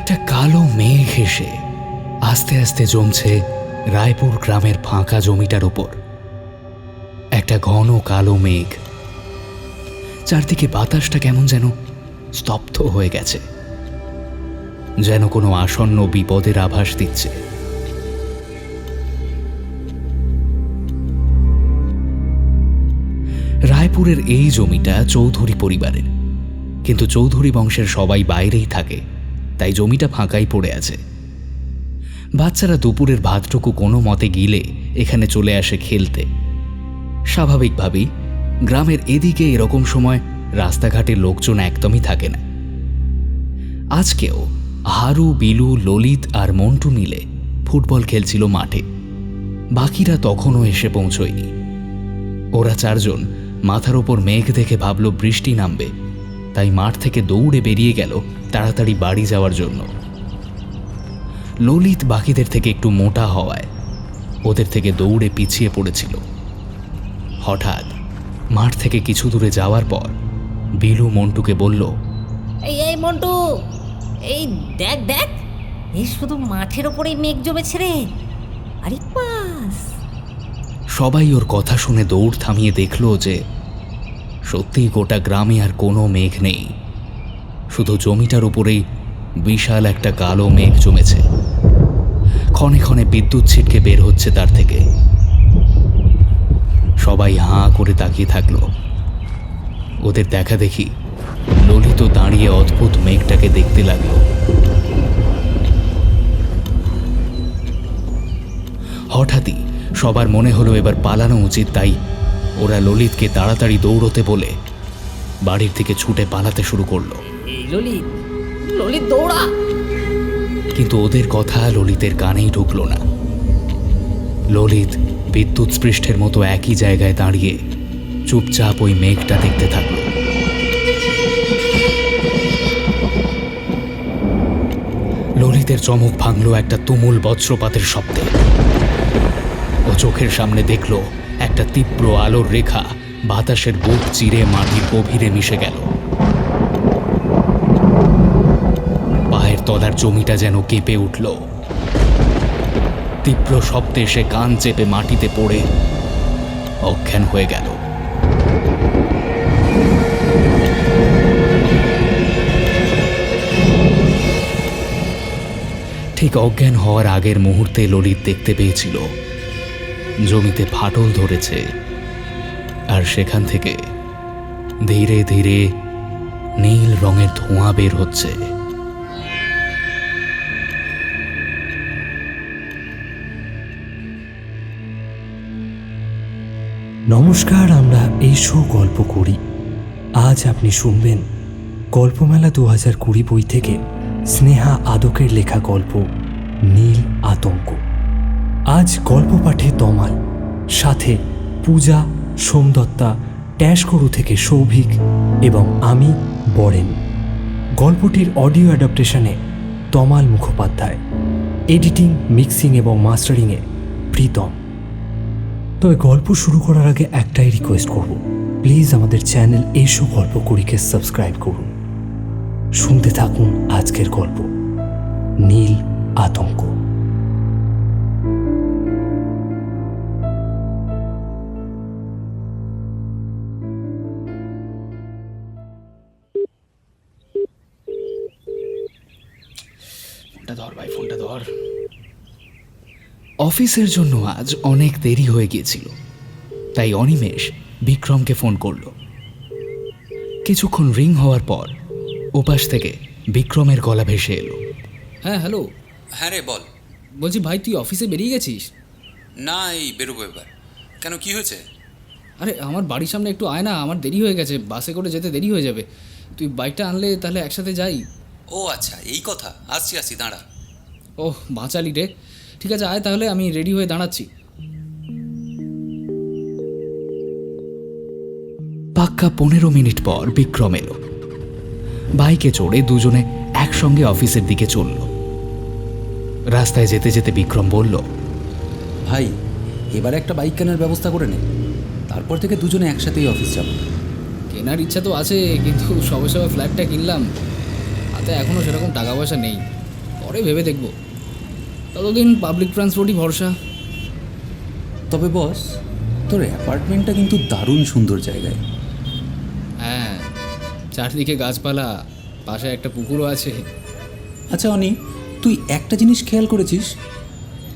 একটা কালো মেঘ এসে আস্তে আস্তে জমছে রায়পুর গ্রামের ফাঁকা জমিটার উপর। একটা ঘন কালো মেঘ, চারদিকে বাতাসটা কেমন যেন স্তব্ধ হয়ে গেছে, যেন কোনো আসন্ন বিপদের আভাস দিচ্ছে। রায়পুরের এই জমিটা চৌধুরী পরিবারের, কিন্তু চৌধুরী বংশের সবাই বাইরেই থাকে, তাই জমিটা ফাঁকাই পড়ে আছে। বাচ্চারা দুপুরের ভাতটুকু কোনো মতে গিলে এখানে চলে আসে খেলতে। স্বাভাবিকভাবেই গ্রামের এদিকে এরকম সময় রাস্তাঘাটে লোকজন একদমই থাকে না। আজকেও হারু, বিলু, ললিত আর মন্টু মিলে ফুটবল খেলছিল মাঠে। বাকিরা তখনও এসে পৌঁছয়নি। ওরা চারজন মাথার ওপর মেঘ দেখে ভাবল বৃষ্টি নামবে, তাই মাঠ থেকে দৌড়ে বেরিয়ে গেল তাড়াতাড়ি বাড়ি যাওয়ার জন্য। ললিত বাকিদের থেকে একটু মোটা হওয়ায় ওদের থেকে দৌড়ে পিছিয়ে পড়েছিল। হঠাৎ মাঠ থেকে কিছু দূরে যাওয়ার পর বিলু মন্টুকে বলল, এই মন্টু, এই দেখ দেখ, এই শুধু মাঠের ওপরেই মেঘ জমেছে রে। আরে পাস। সবাই ওর কথা শুনে দৌড় থামিয়ে দেখল যে সত্যিই গোটা গ্রামে আর কোনো মেঘ নেই, শুধু জমিটার উপরেই বিশাল একটা কালো মেঘ জমেছে। ক্ষণে ক্ষণে বিদ্যুৎ ছিটকে বের হচ্ছে তার থেকে। সবাই হাঁ করে তাকিয়ে থাকল। ওদের দেখা দেখি ললিত দাঁড়িয়ে অদ্ভুত মেঘটাকে দেখতে লাগলো। হঠাৎই সবার মনে হলো এবার পালানো উচিত, তাই ওরা ললিতকে তাড়াতাড়ি দৌড়তে বলে বাড়ির থেকে ছুটে পালাতে শুরু করলো। ললিত, ললিত দৌড়া। কিন্তু ওদের কথা ললিতের কানেই ঢুকলো না। ললিত বিদ্যুৎ স্পৃষ্টের মতো একই জায়গায় দাঁড়িয়ে চুপচাপ ওই মেঘটা দেখতে থাকলো। ললিতের চমক ভাঙল একটা তুমুল বজ্রপাতের শব্দে। ও চোখের সামনে দেখল একটা তীব্র আলোর রেখা বাতাসের বুক চিরে মাটির গভীরে মিশে গেল। পায়ের তলার জমিটা যেন কেঁপে উঠল। তীব্র শব্দে সে কান চেপে মাটিতে পড়ে অজ্ঞান হয়ে গেল। ঠিক অজ্ঞান হওয়ার আগের মুহূর্তে ললিত দেখতে পেয়েছিল জমিতে ফাটল ধরেছে, আর সেখান থেকে ধীরে ধীরে নীল রঙের ধোঁয়া বের হচ্ছে। নমস্কার, আমরা এই শো গল্প করি। আজ আপনি শুনবেন গল্পমেলা 2020 বই থেকে স্নেহা আদকের লেখা গল্প নীল আতঙ্ক। আজ গল্প পাঠে তমাল, সাথে পূজা, সোমদত্তা, ট্যাশকরু থেকে সৌভিক এবং আমি বরেন। গল্পটির অডিও অ্যাডাপ্টেশনে তমাল মুখোপাধ্যায়, এডিটিং, মিক্সিং এবং মাস্টারিংয়ে প্রীতম। তবে গল্প শুরু করার আগে একটাই রিকোয়েস্ট করব, প্লিজ আমাদের চ্যানেল এসো গল্প করিকে সাবস্ক্রাইব করুন। শুনতে থাকুন আজকের গল্প নীল আতঙ্ক। ফোনটা ধর ভাই, ফোনটা ধর। অফিসের জন্য আজ অনেক দেরি হয়ে গিয়েছিল, তাই অনিমেষ বিক্রমকে ফোন করল। কিছুক্ষণ রিং হওয়ার পর ওপাশ থেকে বিক্রমের গলা ভেসে এলো। হ্যাঁ হ্যালো। হ্যাঁ রে বল। বলছি ভাই, তুই অফিসে বেরিয়ে গেছিস? না, এই বেরোবো এবার। কেন, কি হয়েছে? আরে আমার বাড়ির সামনে একটু আয় না, আমার দেরি হয়ে গেছে, বাসে করে যেতে দেরি হয়ে যাবে। তুই বাইকটা আনলে তাহলে একসাথে যাই। ও আচ্ছা, এই কথা। আসছি দাঁড়া। ওহ বাঁচালি রে। ঠিক আছে আয় তাহলে, আমি রেডি হয়ে দাঁড়াচ্ছি। পাক্কা 15 মিনিট পর বিক্রম এলো। বাইকে চড়ে দুজনে একসঙ্গে অফিসের দিকে চলল। রাস্তায় যেতে যেতে বিক্রম বলল, ভাই এবার একটা বাইক কেনার ব্যবস্থা করে নে, তারপর থেকে দুজনে একসাথেই অফিস যাব। কেনার ইচ্ছা তো আছে, কিন্তু সবে সবে ফ্ল্যাটটা কিনলাম, হাতে এখনও সেরকম টাকা পয়সা নেই। পরে ভেবে দেখব। ততদিন পাবলিক ট্রান্সপোর্টই ভরসা। তবে বস, তোর অ্যাপার্টমেন্টটা কিন্তু দারুণ সুন্দর জায়গায়। হ্যাঁ, চারদিকে গাছপালা, পাশে একটা পুকুরও আছে। আচ্ছা অনি, তুই একটা জিনিস খেয়াল করেছিস?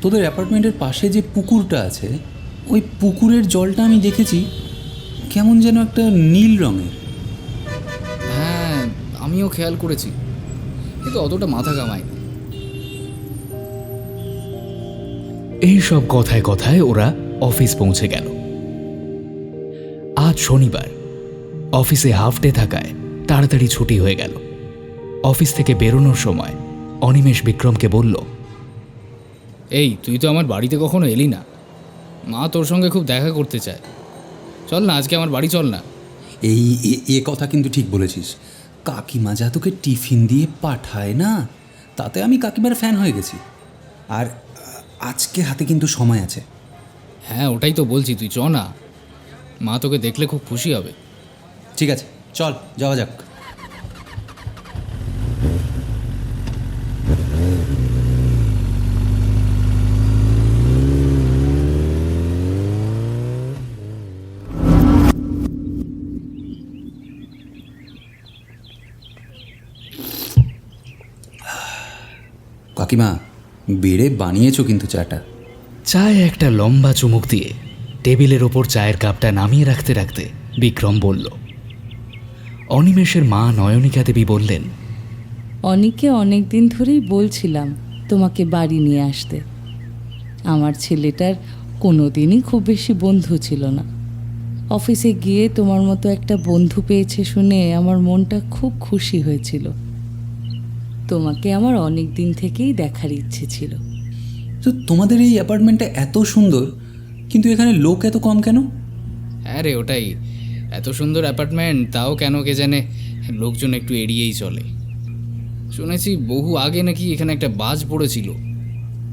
তোদের অ্যাপার্টমেন্টের পাশে যে পুকুরটা আছে, ওই পুকুরের জলটা আমি দেখেছি কেমন যেন একটা নীল রঙের। হ্যাঁ, আমিও খেয়াল করেছি, কিন্তু অতটা মাথা কামায়নি। এই সব কথায় কথায় ওরা অফিস পৌঁছে গেল। আজ শনিবার, অফিসে হাফ ডে থাকায় তাড়াতাড়ি ছুটি হয়ে গেল। অফিস থেকে বেরোনোর সময় অনিমেষ বিক্রমকে বলল, এই, তুই তো আমার বাড়িতে কখনো এলি না। মা তোর সঙ্গে খুব দেখা করতে চায়। চল না, আজকে আমার বাড়ি চল না। এ কথা কিন্তু ঠিক বলেছিস। কাকিমা যা তোকে টিফিন দিয়ে পাঠায় না, তাতে আমি কাকিমার ফ্যান হয়ে গেছি। আর আজকে হাতে কিন্তু সময় আছে। হ্যাঁ, ওটাই তো বলছি, তুই চ না। মা তোকে দেখলে খুব খুশি হবে। ঠিক আছে, চল যাওয়া যাক। কাকিমা, বেড়ে বানিয়েছো কিন্তু চাটা। চায়ে একটা লম্বা চুমুক দিয়ে টেবিলের ওপর চায়ের কাপটা নামিয়ে রাখতে রাখতে বিক্রম বলল। অনিমেষের মা নয়নিকা দেবী বললেন, অনিকে অনেক দিন ধরেই বলছিলাম তোমাকে বাড়ি নিয়ে আসতে। আমার ছেলেটার কোনো দিনই খুব বেশি বন্ধু ছিল না। অফিসে গিয়ে তোমার মতো একটা বন্ধু পেয়েছে শুনে আমার মনটা খুব খুশি হয়েছিল। তোমাকে আমার অনেক দিন থেকেই দেখার ইচ্ছে ছিল। তো তোমাদের এই অ্যাপার্টমেন্টটা এত সুন্দর, কিন্তু এখানে লোক এত কম কেন? হ্যাঁ রে, ওটাই। এত সুন্দর অ্যাপার্টমেন্ট, তাও কেন কে জানে লোকজন একটু এড়িয়েই চলে। শুনেছি বহু আগে নাকি এখানে একটা বাজ পড়েছিল,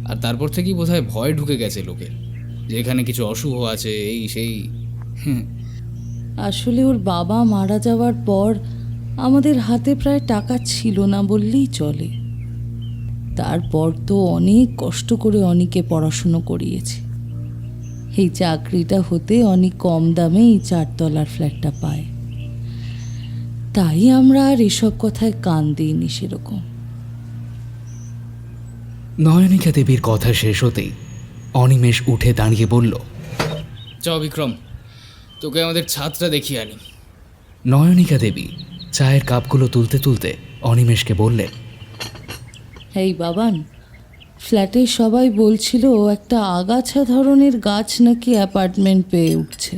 আর তারপর থেকেই বোধহয় ভয় ঢুকে গেছে লোকের যে এখানে কিছু অশুভ আছে, এই সেই। আসলে ওর বাবা মারা যাওয়ার পর আমাদের হাতে প্রায় টাকা ছিল না বললেই চলে। তারপর তো অনেক কষ্ট করে অনিকে পড়াশুনো করিয়েছে। এই চাকরিটা হতে অনেক কম দামে এই 4 তলার ফ্ল্যাটটা পায়। তাই আমরা আর এসব কথায় কান দিইনি সেরকম। নয়নিকা দেবীর কথা শেষ হতেই অনিমেষ উঠে দাঁড়িয়ে বলল, চ বিক্রম, তোকে আমাদের ছাদটা দেখিয়ে আনি। নয়নিকা দেবী চায়ের কাপগুলো তুলতে তুলতে অনিমেষকে বললেন, এই বাবান, ফ্ল্যাটে সবাই বলছিল একটা আগাছা ধরনের গাছ নাকি অ্যাপার্টমেন্ট পেয়ে উঠছে।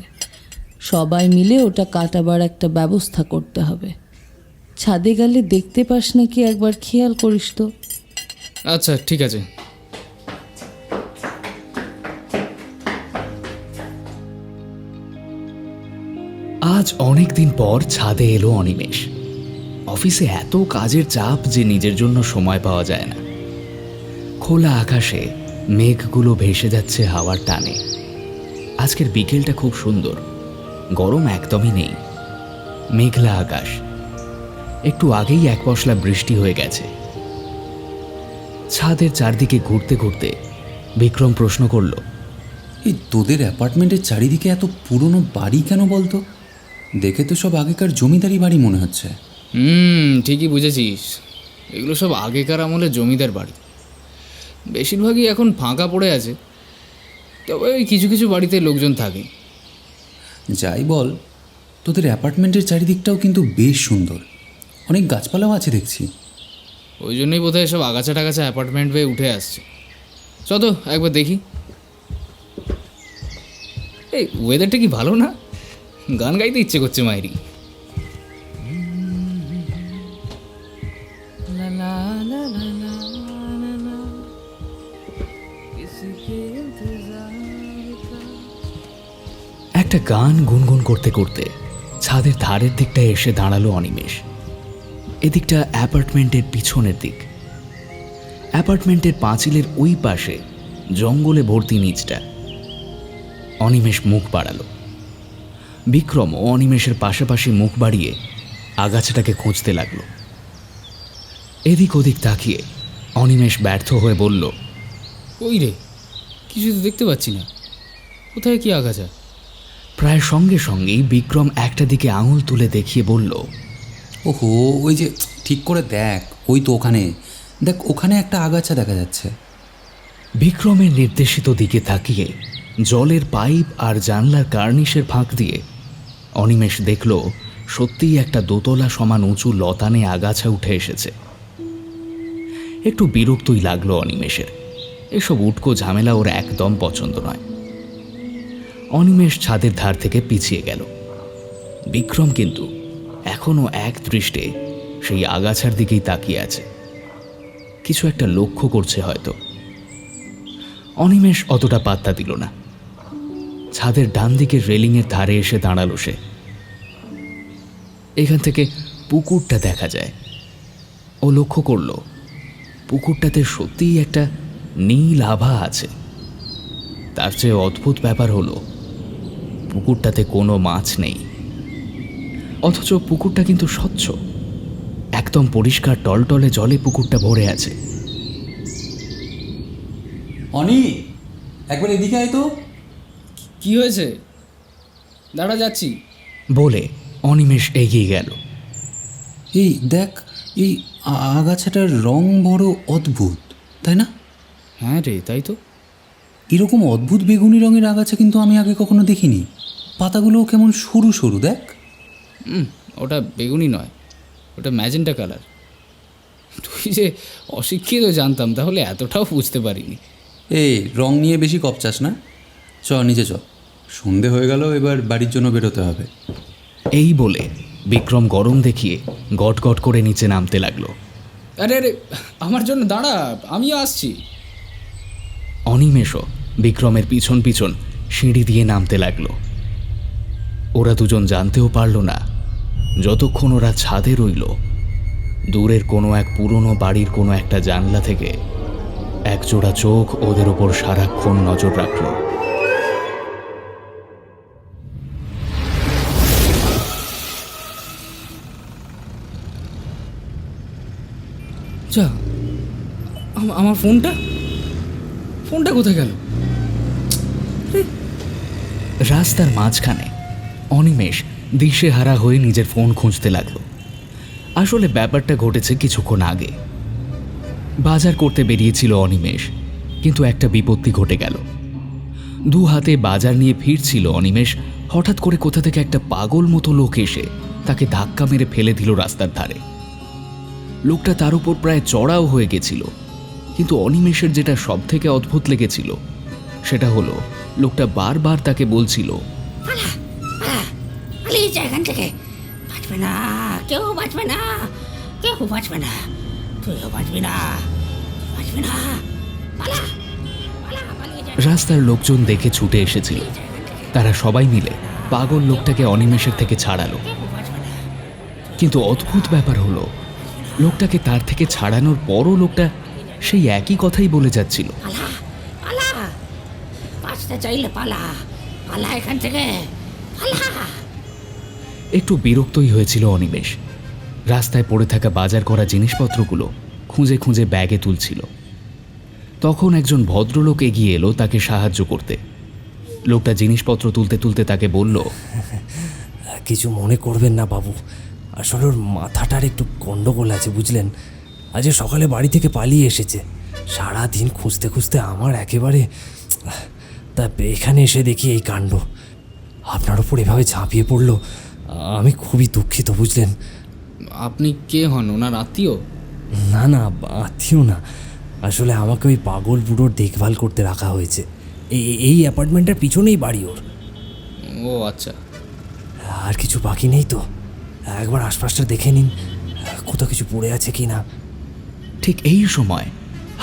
সবাই মিলে ওটা কাটাবার একটা ব্যবস্থা করতে হবে। ছাদে গেলে দেখতে পাস নাকি একবার খেয়াল করিস তো। আচ্ছা, ঠিক আছে। আজ অনেক দিন পর ছাদে এলো অনিমেষ। অফিসে এত কাজের চাপ যে নিজের জন্য সময় পাওয়া যায় না। খোলা আকাশে মেঘগুলো ভেসে যাচ্ছে হাওয়ার টানে। আজকের বিকেলটা খুব সুন্দর, গরম একদমই নেই। মেঘলা আকাশ, একটু আগেই এক পশলা বৃষ্টি হয়ে গেছে। ছাদের চারদিকে ঘুরতে ঘুরতে বিক্রম প্রশ্ন করল, এই তোদের অ্যাপার্টমেন্টের চারিদিকে এত পুরনো বাড়ি কেন বলতো? দেখে তো সব আগেকার জমিদারি বাড়ি মনে হচ্ছে। ঠিকই বুঝেছিস, এগুলো সব আগেকার আমলের জমিদার বাড়ি। বেশিরভাগই এখন ফাঁকা পড়ে আছে, তবে ওই কিছু কিছু বাড়িতে লোকজন থাকে। যাই বল, তোদের অ্যাপার্টমেন্টের চারিদিকটাও কিন্তু বেশ সুন্দর, অনেক গাছপালাও আছে দেখছি। ওই জন্যই বোধহয় সব আগাছা টাগাছা অ্যাপার্টমেন্ট হয়ে উঠে আসছে। চল তো একবার দেখি। এই ওয়েদারটা কি ভালো না? গান গাইতে ইচ্ছে করছে মাইরি। একটা গান গুনগুন করতে করতে ছাদের ধারের দিকটায় এসে দাঁড়ালো অনিমেষ। এদিকটা অ্যাপার্টমেন্টের পিছনের দিক। অ্যাপার্টমেন্টের পাঁচিলের ওই পাশে জঙ্গলে ভর্তি নিচটা। অনিমেষ মুখ বাড়ালো। বিক্রমও অনিমেষের পাশাপাশি মুখ বাড়িয়ে আগাছাটাকে খুঁজতে লাগলো। এদিক ওদিক তাকিয়ে অনিমেষ ব্যর্থ হয়ে বলল, ওই রে, কিছু তো দেখতে পাচ্ছি না। কোথায় কি আগাছা? প্রায় সঙ্গে সঙ্গেই বিক্রম একটা দিকে আঙুল তুলে দেখিয়ে বলল, ওহো, ওই যে ঠিক করে দেখ, ওই তো ওখানে দেখ, ওখানে একটা আগাছা দেখা যাচ্ছে। বিক্রমের নির্দেশিত দিকে তাকিয়ে জলের পাইপ আর জানলার কার্নিশের ফাঁক দিয়ে অনিমেষ দেখল সত্যিই একটা দোতলা সমান উঁচু লতানে আগাছা উঠে এসেছে। একটু বিরক্তই লাগলো অনিমেষের। এসব উটকো ঝামেলা ওর একদম পছন্দ নয়। অনিমেষ ছাদের ধার থেকে পিছিয়ে গেল। বিক্রম কিন্তু এখনো এক দৃষ্টে সেই আগাছার দিকেই তাকিয়ে আছে, কিছু একটা লক্ষ্য করছে হয়তো। অনিমেষ অতটা পাত্তা দিল না। ছাদের ডান দিকের রেলিংয়ের ধারে এসে দাঁড়ালো সে। এখান থেকে পুকুরটা দেখা যায়। ও লক্ষ্য করল পুকুরটাতে সত্যিই একটা নীল আভা আছে। তার চেয়ে অদ্ভুত ব্যাপার হলো পুকুরটাতে কোনো মাছ নেই, অথচ পুকুরটা কিন্তু স্বচ্ছ, একদম পরিষ্কার টলটলে জলে পুকুরটা ভরে আছে। অনি, একবার এদিকে আয় তো। কি হয়েছে? দাঁড়া, যাচ্ছি। বলে অনিমেষ এগিয়ে গেল। এই দেখ, এই আগাছাটার রং বড় অদ্ভুত, তাই না? হ্যাঁ রে, তাই তো। এরকম অদ্ভুত বেগুনি রঙের আগাছা কিন্তু আমি আগে কখনো দেখিনি। পাতাগুলো কেমন সরু সরু, দেখ। ওটা বেগুনি নয়, ওটা ম্যাজেন্টা কালার। তুই যে অশিক্ষিত জানতাম, তাহলে এতটাও বুঝতে পারিনি। এই রং নিয়ে বেশি কপচাস না, চ নিচে চ, সন্ধে হয়ে গেল, এবার বাড়ির জন্য বেরোতে হবে। এই বলে বিক্রম গরম দেখিয়ে গট গট করে নিচে নামতে লাগলো। আরে আরে, আমার জন্য দাঁড়া, আমিও আসছি। অনিমেষও বিক্রমের পিছন পিছন সিঁড়ি দিয়ে নামতে লাগলো। ওরা দুজন জানতেও পারল না যতক্ষণ ওরা ছাদে রইল, দূরের কোনো এক পুরনো বাড়ির কোনো একটা জানলা থেকে একজোড়া চোখ ওদের ওপর সারাক্ষণ নজর রাখল। যা, আমার ফোনটা কোথায় গেল? রাস্তার মাঝখানে অনিমেষ দিশেহারা হয়ে নিজের ফোন খুঁজতে লাগলো। আসলে ব্যাপারটা ঘটেছে কিছুক্ষণ আগে। বাজার করতে বেরিয়েছিল অনিমেষ, কিন্তু একটা বিপত্তি ঘটে গেল। দু হাতে বাজার নিয়ে ফিরছিল অনিমেষ, হঠাৎ করে কোথা থেকে একটা পাগল মতো লোক এসে তাকে ধাক্কা মেরে ফেলে দিল রাস্তার ধারে। লোকটা তার উপর প্রায় চড়াও হয়ে গেছিল, কিন্তু অনিমেষের যেটা সব থেকে অদ্ভুত লেগেছিল সেটা হলো লোকটা বারবার তাকে বলছিল, পালিয়ে যা এখান থেকে, বাঁচবে না, কেউ বাঁচবে না, কেউ বাঁচবে না, তুইও বাঁচবি না, বাঁচবি না, পালা, পালা, পালিয়ে যা। রাস্তার লোকজন দেখে ছুটে এসেছিল। তারা সবাই মিলে পাগল লোকটাকে অনিমেষের থেকে ছাড়ালো। কিন্তু অদ্ভুত ব্যাপার হলো লোকটাকে তার থেকে ছাড়ানোর পরও লোকটা সেই একই কথাই বলে যাচ্ছিল। পালা, পালা, বাঁচতে চাইলে পালা, পালা এখান থেকে, পালা। একটু বিরক্তই হয়েছিল অনিমেষ। রাস্তায় পড়ে থাকা বাজার করা জিনিসপত্রগুলো খুঁজে খুঁজে ব্যাগে তুলছিল। তখন একজন ভদ্রলোক এগিয়ে এলো তাকে সাহায্য করতে। লোকটা জিনিসপত্র তুলতে তুলতে তাকে বলল, কিছু মনে করবেন না বাবু, আসলে ওর মাথাটার একটু গণ্ডগোল আছে বুঝলেন। আজ সকালে বাড়ি থেকে পালিয়ে এসেছে। সারা দিন খুঁজতে খুঁজতে আমার একেবারে, তা এখানে এসে দেখি এই কাণ্ড। আপনার ওপর এভাবে ঝাঁপিয়ে পড়লো, আমি খুবই দুঃখিত বুঝলেন। আপনি কে হন? ওনার আত্মীয়? না না, আত্মীয় না, আসলে আমাকে ওই পাগল বুড়োর দেখভাল করতে রাখা হয়েছে। এই অ্যাপার্টমেন্টের পিছনেই বাড়ি ওর। ও আচ্ছা। আর কিছু বাকি নেই তো? একবার আশপাশটা দেখে নিন, কোথাও কিছু পড়ে আছে কি না। ঠিক এই সময়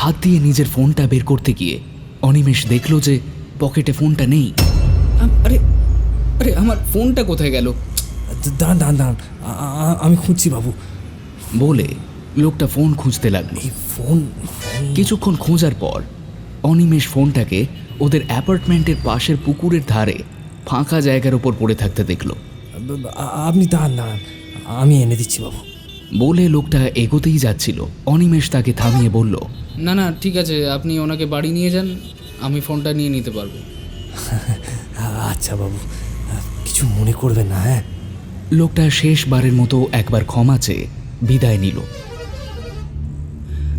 হাত দিয়ে নিজের ফোনটা বের করতে গিয়ে অনিমেষ দেখল যে পকেটে ফোনটা নেই। আরে আরে, আমার ফোনটা কোথায় গেল? দাঁড়ান দাঁড়ান দাঁড়ান, আমি খুঁজছি বাবু। বলে লোকটা ফোন খুঁজতে লাগলো। এই ফোন কিছুক্ষণ খোঁজার পর অনিমেষ ফোনটাকে ওদের অ্যাপার্টমেন্টের পাশের পুকুরের ধারে ফাঁকা জায়গার ওপর পড়ে থাকতে দেখলো। আপনি দাঁড়ান দাঁড়ান, আমি এনে দিচ্ছি বাবু। বলে লোকটা এগোতেই যাচ্ছিল। অনিমেষ তাকে থামিয়ে বলল, না না ঠিক আছে, আপনি ওনাকে বাড়ি নিয়ে যান, আমি ফোনটা নিয়ে নিতে পারবো। আচ্ছা বাবু, কিছু মনে করবেন না। হ্যাঁ, লোকটা শেষবারের মতো একবার ক্ষমা চেয়ে বিদায় নিল।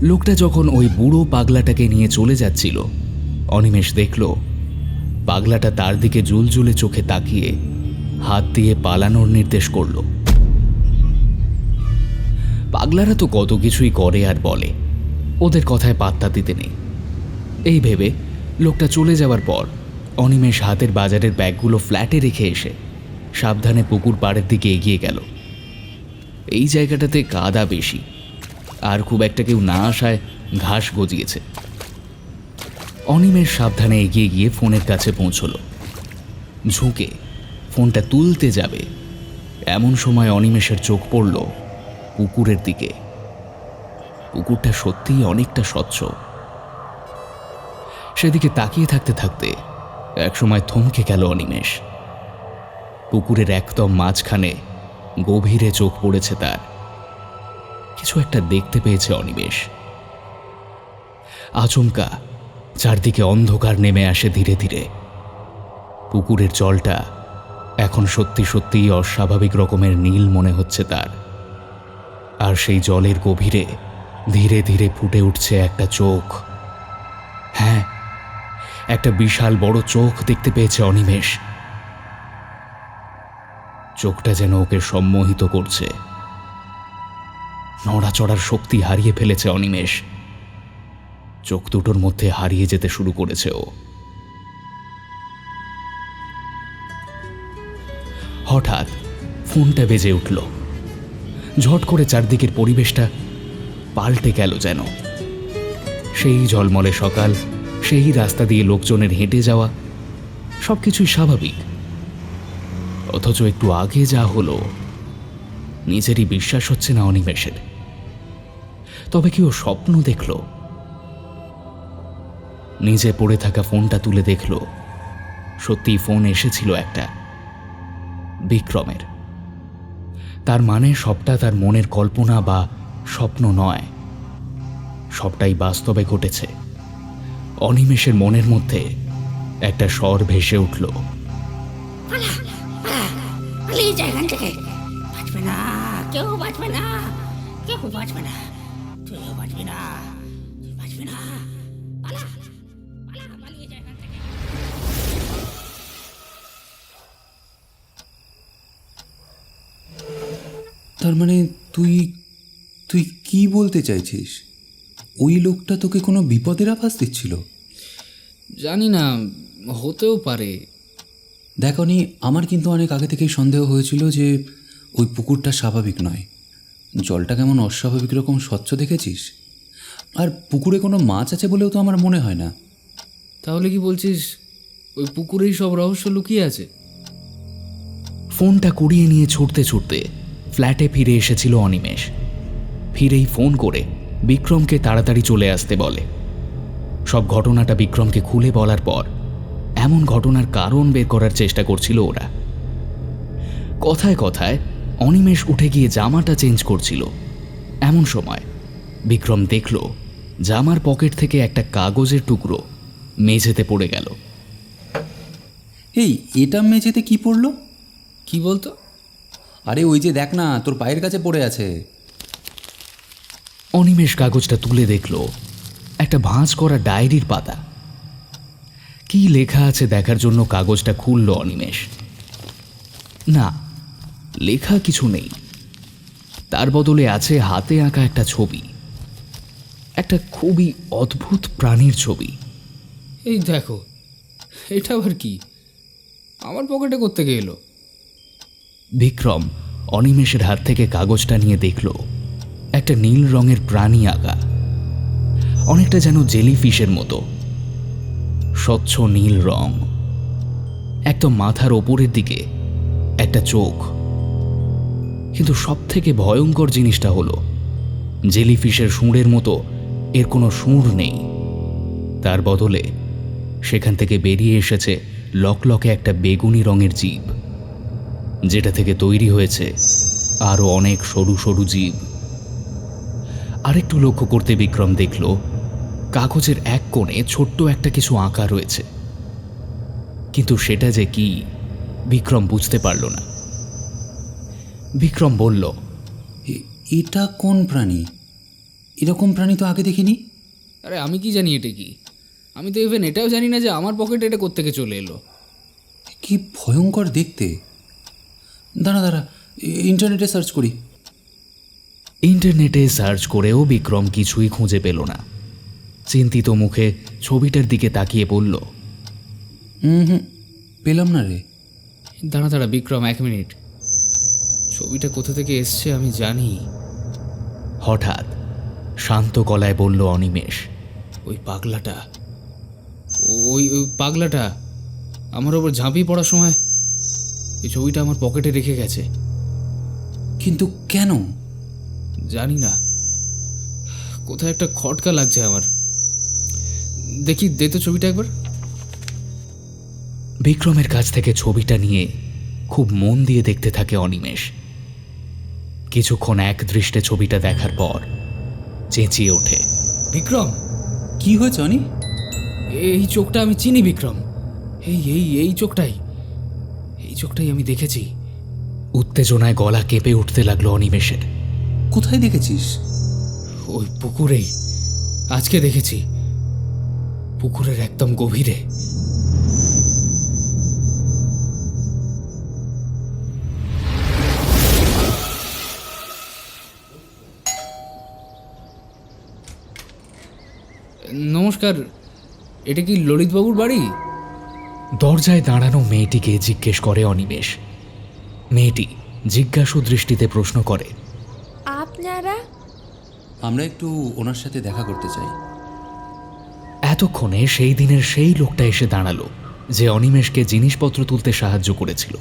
লোকটা যখন ওই বুড়ো পাগলাটাকে নিয়ে চলে যাচ্ছিল, অনিমেষ দেখল পাগলাটা তার দিকে জুলজুলে চোখে তাকিয়ে হাত দিয়ে পালানোর নির্দেশ করল। পাগলারা তো কত কিছুই করে আর বলে, ওদের কথায় পাত্তা দিতে নেই। এই ভেবে লোকটা চলে যাওয়ার পর অনিমেষ হাতের বাজারের ব্যাগগুলো ফ্ল্যাটে রেখে এসে সাবধানে পুকুর পাড়ের দিকে এগিয়ে গেল। এই জায়গাটাতে কাদা বেশি, আর খুব একটা কেউ না আসায় ঘাস গজিয়েছে। অনিমেষ সাবধানে এগিয়ে গিয়ে ফোনের কাছে পৌঁছল। ঝুঁকে ফোনটা তুলতে যাবে এমন সময় অনিমেষের চোখ পড়ল পুকুরের দিকে। পুকুরটা সত্যিই অনেকটা স্বচ্ছ। সেদিকে তাকিয়ে থাকতে থাকতে একসময় থমকে গেল অনিমেষ। পুকুরের একদম মাঝখানে গভীরে চোখ পড়েছে তার। কিছু একটা দেখতে পেয়েছে অনিমেষ। আচমকা চারদিকে অন্ধকার নেমে আসে ধীরে ধীরে। পুকুরের জলটা এখন সত্যি সত্যিই অস্বাভাবিক রকমের নীল মনে হচ্ছে তার। আর সেই জলের গভীরে ধীরে ধীরে ফুটে উঠছে একটা চোখ। হ্যাঁ, একটা বিশাল বড় চোখ দেখতে পেয়েছে অনিমেষ। চোখটা যেন ওকে সম্মোহিত করছে। নড়াচড়ার শক্তি হারিয়ে ফেলেছে অনিমেষ। চোখ দুটোর মধ্যে হারিয়ে যেতে শুরু করেছে ও। হঠাৎ ফোনটা বেজে উঠল। ঝট করে চারদিকের পরিবেশটা পাল্টে গেল যেন। সেই ঝলমলে সকাল, সেই রাস্তা দিয়ে লোকজনের হেঁটে যাওয়া, সবকিছুই স্বাভাবিক। অথচ একটু আগে যা হলো নিজেরই বিশ্বাস হচ্ছে না অনিমেষের। তবে কি ও স্বপ্ন দেখল? নিজে পড়ে থাকা ফোনটা তুলে দেখল সত্যিই ফোন এসেছিল একটা, বিক্রমের। তার মানে সবটা তার মনের কল্পনা বা স্বপ্ন নয়, সবটাই বাস্তবে ঘটেছে। অনিমেষের মনের মধ্যে একটা স্বর ভেসে উঠল, পালিয়ে যায় এখান থেকে। বাঁচবে না, কেউ বাঁচবে না, কেউ বাঁচবে না, তুইও বাঁচবি না, তুই বাঁচবি না, পালা, পালা, পালিয়ে যায় এখান থেকে। তার মানে তুই তুই কি বলতে চাইছিস? ওই লোকটা তোকে কোনো বিপদের আভাস দিচ্ছিল? জানি না, হতেও পারে। দেখনি, আমার কিন্তু অনেক আগে থেকেই সন্দেহ হয়েছিল যে ওই পুকুরটা স্বাভাবিক নয়। জলটা কেমন অস্বাভাবিক রকম স্বচ্ছ দেখেছিস? আর পুকুরে কোনো মাছ আছে বলেও তো আমার মনে হয় না। তাহলে কি বলছিস ওই পুকুরেই সব রহস্য লুকিয়ে আছে? ফোনটা কুড়িয়ে নিয়ে ছুটতে ছুটতে ফ্ল্যাটে ফিরে এসেছিল অনিমেষ। ফিরেই ফোন করে বিক্রমকে তাড়াতাড়ি চলে আসতে বলে। সব ঘটনাটা বিক্রমকে খুলে বলার পর এমন ঘটনার কারণ বের করার চেষ্টা করছিল ওরা। কথায় কথায় অনিমেষ উঠে গিয়ে জামাটা চেঞ্জ করছিল। এমন সময় বিক্রম দেখল জামার পকেট থেকে একটা কাগজের টুকরো মেঝেতে পড়ে গেল। এই, এটা মেঝেতে কি পড়লো? কি বলতো? আরে ওই যে দেখ না, তোর পায়ের কাছে পড়ে আছে। অনিমেষ কাগজটা তুলে দেখল একটা ভাঁজ করা ডায়েরির পাতা। কি লেখা আছে দেখার জন্য কাগজটা খুলল অনিমেষ। না, লেখা কিছু নেই। তার বদলে আছে হাতে আঁকা একটা ছবি, একটা খুবই অদ্ভুত প্রাণীর ছবি। এই দেখো, এটা আবার কি? আমার পকেটে করতে এলো? বিক্রম অনিমেষের হাত থেকে কাগজটা নিয়ে দেখল একটা নীল রঙের প্রাণী আঁকা, অনেকটা যেন জেলিফিশের মতো। স্বচ্ছ নীল রং, একদম মাথার ওপরের দিকে একটা চোখ। কিন্তু সব থেকে ভয়ঙ্কর জিনিসটা হলো জেলিফিশের সুঁড়ের মতো এর কোনো সুঁড় নেই। তার বদলে সেখান থেকে বেরিয়ে এসেছে লকলকে একটা বেগুনি রঙের জীব, যেটা থেকে তৈরি হয়েছে আরও অনেক সরু সরু জীব। আরেকটু লক্ষ্য করতে বিক্রম দেখল কাগজের এক কোণে ছোট্ট একটা কিছু আঁকা রয়েছে, কিন্তু সেটা যে কি বিক্রম বুঝতে পারল না। বিক্রম বলল, এটা কোন প্রাণী? এরকম প্রাণী তো আগে দেখিনি। আরে আমি কি জানি এটা কি? আমি তো ইভেন এটাও জানি না যে আমার পকেটে এটা কোত্থেকে চলে এলো। কি ভয়ঙ্কর দেখতে। দাঁড়া দাঁড়া, ইন্টারনেটে সার্চ করি। ইন্টারনেটে সার্চ করেও বিক্রম কিছুই খুঁজে পেল না। চিন্তিত মুখে ছবিটার দিকে তাকিয়ে বলল, হুম, পেলাম না রে। দাঁড়া দাঁড়া বিক্রম, 1 মিনিট। ছবিটা কোথা থেকে এসছে আমি জানি। হঠাৎ শান্ত গলায় বলল অনিমেষ, ওই পাগলাটা, ওই পাগলাটা আমার ওপর ঝাঁপিয়ে পড়ার সময় এই ছবিটা আমার পকেটে রেখে গেছে। কিন্তু কেন? জানি না, কোথায় একটা খটকা লাগছে আমার। দেখি, দে তো ছবিটা একবার। বিক্রমের কাছ থেকে ছবিটা নিয়ে খুব মন দিয়ে দেখতে থাকে অনিমেষ। কিছুক্ষণ এক দৃষ্টে ছবিটা দেখার পর চেঁচিয়ে ওঠে, বিক্রম, কি হয়েছে অনি? এই চোখটা আমি চিনি বিক্রম। এই এই এই চোখটাই, এই চোখটাই আমি দেখেছি। উত্তেজনায় গলা কেঁপে উঠতে লাগলো অনিমেষের। কোথায় দেখেছিস? ওই পুকুরেই আজকে দেখেছি, পুকুরের একদম গভীরে। নমস্কার, এটা কি ললিতবাবুর বাড়ি? দরজায় দাঁড়ানো মেয়েটিকে জিজ্ঞেস করে অনিমেষ। মেয়েটি জিজ্ঞাসু দৃষ্টিতে প্রশ্ন করে, আপনারা? আমরা একটু ওনার সাথে দেখা করতে চাই। এতক্ষণে সেই দিনের সেই লোকটা এসে দাঁড়ালো যে অনিমেষকে জিনিসপত্র তুলতে সাহায্য করেছিল।